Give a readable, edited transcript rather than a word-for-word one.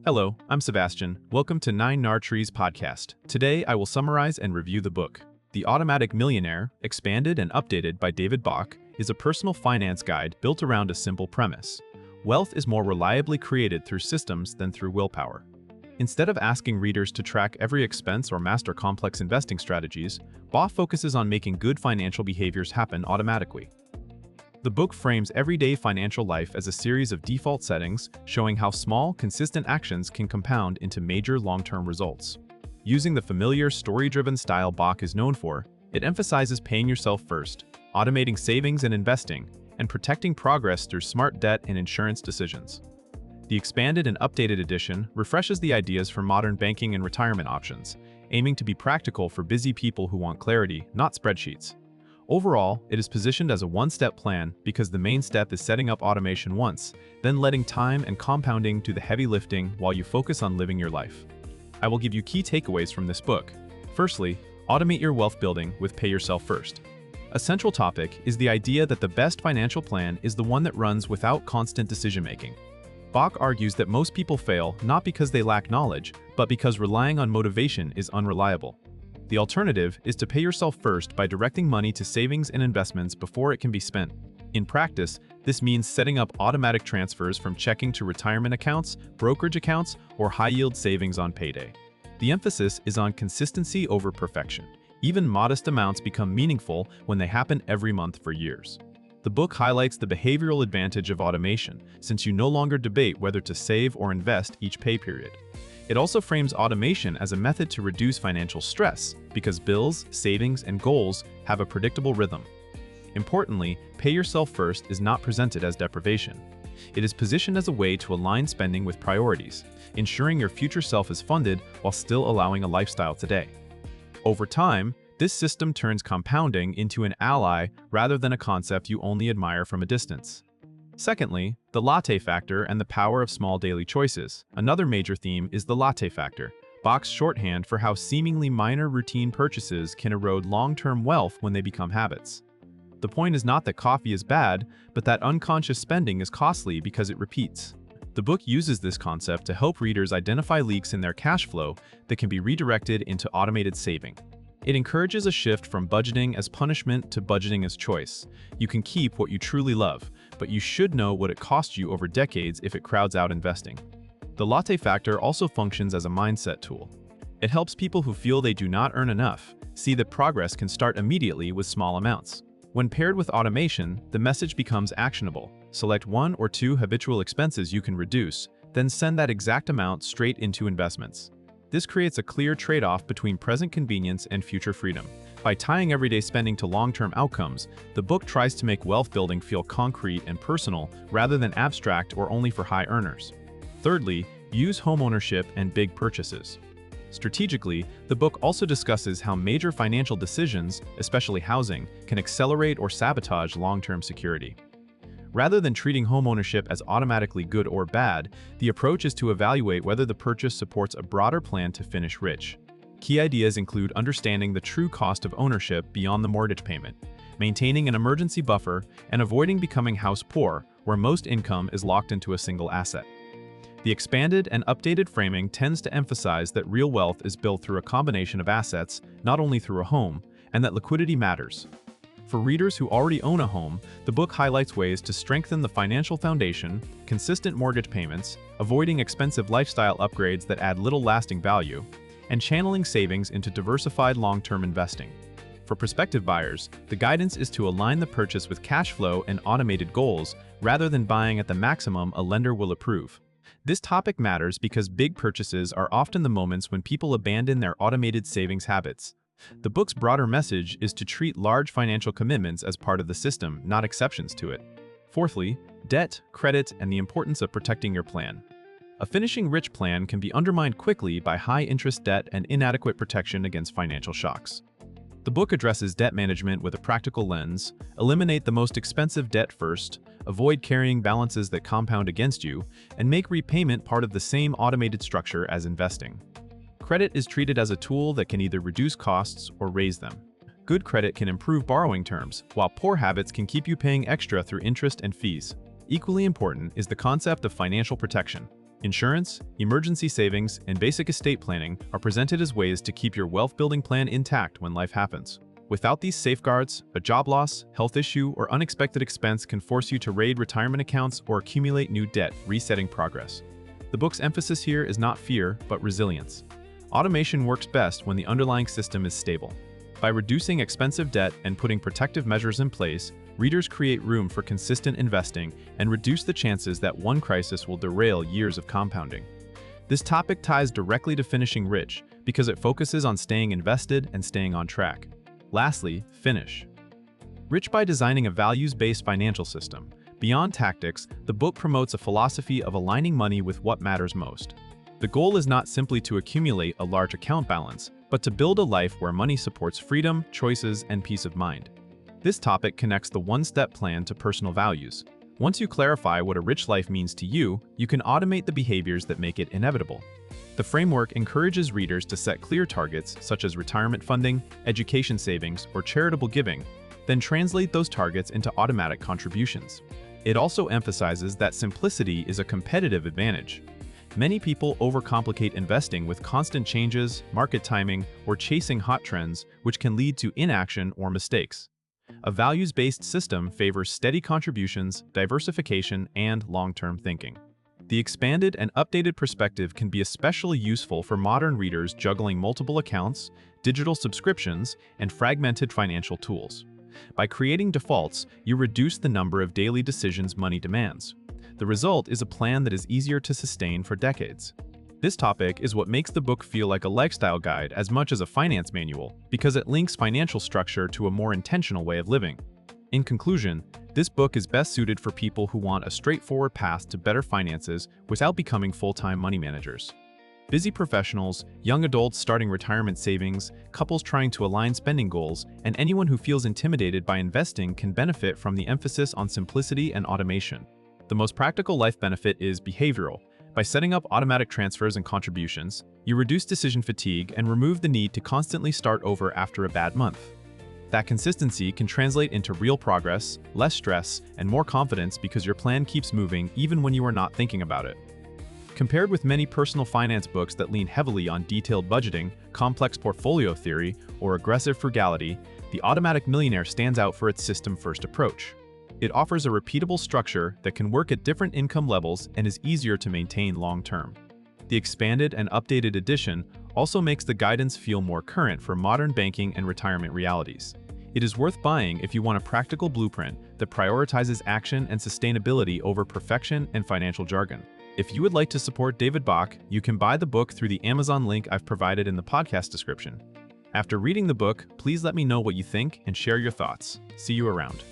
Hello, I'm Sebastian. Welcome to 9 Trees podcast. Today, I will summarize and review the book. The Automatic Millionaire, expanded and updated by David Bach, is a personal finance guide built around a simple premise. Wealth is more reliably created through systems than through willpower. Instead of asking readers to track every expense or master complex investing strategies, Bach focuses on making good financial behaviors happen automatically. The book frames everyday financial life as a series of default settings, showing how small, consistent actions can compound into major long-term results. Using the familiar story-driven style Bach is known for, it emphasizes paying yourself first, automating savings and investing, and protecting progress through smart debt and insurance decisions. The expanded and updated edition refreshes the ideas for modern banking and retirement options, aiming to be practical for busy people who want clarity, not spreadsheets. Overall, it is positioned as a one-step plan because the main step is setting up automation once, then letting time and compounding do the heavy lifting while you focus on living your life. I will give you key takeaways from this book. Firstly, automate your wealth building with Pay Yourself First. A central topic is the idea that the best financial plan is the one that runs without constant decision-making. Bach argues that most people fail not because they lack knowledge, but because relying on motivation is unreliable. The alternative is to pay yourself first by directing money to savings and investments before it can be spent. In practice, this means setting up automatic transfers from checking to retirement accounts, brokerage accounts, or high-yield savings on payday. The emphasis is on consistency over perfection. Even modest amounts become meaningful when they happen every month for years. The book highlights the behavioral advantage of automation, since you no longer debate whether to save or invest each pay period. It also frames automation as a method to reduce financial stress because bills, savings, and goals have a predictable rhythm. Importantly, Pay Yourself First is not presented as deprivation. It is positioned as a way to align spending with priorities, ensuring your future self is funded while still allowing a lifestyle today. Over time, this system turns compounding into an ally rather than a concept you only admire from a distance. Secondly, the latte factor and the power of small daily choices. Another major theme is the latte factor, Bach's shorthand for how seemingly minor routine purchases can erode long-term wealth when they become habits. The point is not that coffee is bad, but that unconscious spending is costly because it repeats. The book uses this concept to help readers identify leaks in their cash flow that can be redirected into automated saving. It encourages a shift from budgeting as punishment to budgeting as choice. You can keep what you truly love, but you should know what it costs you over decades if it crowds out investing. The latte factor also functions as a mindset tool. It helps people who feel they do not earn enough see that progress can start immediately with small amounts. When paired with automation, the message becomes actionable. Select 1 or 2 habitual expenses you can reduce, then send that exact amount straight into investments. This creates a clear trade-off between present convenience and future freedom. By tying everyday spending to long-term outcomes, the book tries to make wealth building feel concrete and personal rather than abstract or only for high earners. Thirdly, use homeownership and big purchases. Strategically, the book also discusses how major financial decisions, especially housing, can accelerate or sabotage long-term security. Rather than treating homeownership as automatically good or bad, the approach is to evaluate whether the purchase supports a broader plan to finish rich. Key ideas include understanding the true cost of ownership beyond the mortgage payment, maintaining an emergency buffer, and avoiding becoming house poor, where most income is locked into a single asset. The expanded and updated framing tends to emphasize that real wealth is built through a combination of assets, not only through a home, and that liquidity matters. For readers who already own a home, the book highlights ways to strengthen the financial foundation, consistent mortgage payments, avoiding expensive lifestyle upgrades that add little lasting value, and channeling savings into diversified long-term investing. For prospective buyers, the guidance is to align the purchase with cash flow and automated goals rather than buying at the maximum a lender will approve. This topic matters because big purchases are often the moments when people abandon their automated savings habits. The book's broader message is to treat large financial commitments as part of the system, not exceptions to it. Fourthly, debt, credit, and the importance of protecting your plan. A finishing rich plan can be undermined quickly by high-interest debt and inadequate protection against financial shocks. The book addresses debt management with a practical lens, eliminate the most expensive debt first, avoid carrying balances that compound against you, and make repayment part of the same automated structure as investing. Credit is treated as a tool that can either reduce costs or raise them. Good credit can improve borrowing terms, while poor habits can keep you paying extra through interest and fees. Equally important is the concept of financial protection. Insurance, emergency savings, and basic estate planning are presented as ways to keep your wealth-building plan intact when life happens. Without these safeguards, a job loss, health issue, or unexpected expense can force you to raid retirement accounts or accumulate new debt, resetting progress. The book's emphasis here is not fear, but resilience. Automation works best when the underlying system is stable. By reducing expensive debt and putting protective measures in place, readers create room for consistent investing and reduce the chances that one crisis will derail years of compounding. This topic ties directly to finishing rich because it focuses on staying invested and staying on track. Lastly, finish. Rich by designing a values-based financial system. Beyond tactics, the book promotes a philosophy of aligning money with what matters most. The goal is not simply to accumulate a large account balance, but to build a life where money supports freedom, choices, and peace of mind. This topic connects the one-step plan to personal values. Once you clarify what a rich life means to you, you can automate the behaviors that make it inevitable. The framework encourages readers to set clear targets such as retirement funding, education savings, or charitable giving, then translate those targets into automatic contributions. It also emphasizes that simplicity is a competitive advantage. Many people overcomplicate investing with constant changes, market timing, or chasing hot trends, which can lead to inaction or mistakes. A values-based system favors steady contributions, diversification, and long-term thinking. The expanded and updated perspective can be especially useful for modern readers juggling multiple accounts, digital subscriptions, and fragmented financial tools. By creating defaults, you reduce the number of daily decisions money demands. The result is a plan that is easier to sustain for decades. This topic is what makes the book feel like a lifestyle guide as much as a finance manual, because it links financial structure to a more intentional way of living. In conclusion, this book is best suited for people who want a straightforward path to better finances without becoming full-time money managers. Busy professionals, young adults starting retirement savings, couples trying to align spending goals, and anyone who feels intimidated by investing can benefit from the emphasis on simplicity and automation. The most practical life benefit is behavioral. By setting up automatic transfers and contributions, you reduce decision fatigue and remove the need to constantly start over after a bad month. That consistency can translate into real progress, less stress, and more confidence because your plan keeps moving even when you are not thinking about it. Compared with many personal finance books that lean heavily on detailed budgeting, complex portfolio theory, or aggressive frugality, The Automatic Millionaire stands out for its system-first approach. It offers a repeatable structure that can work at different income levels and is easier to maintain long-term. The expanded and updated edition also makes the guidance feel more current for modern banking and retirement realities. It is worth buying if you want a practical blueprint that prioritizes action and sustainability over perfection and financial jargon. If you would like to support David Bach, you can buy the book through the Amazon link I've provided in the podcast description. After reading the book, please let me know what you think and share your thoughts. See you around.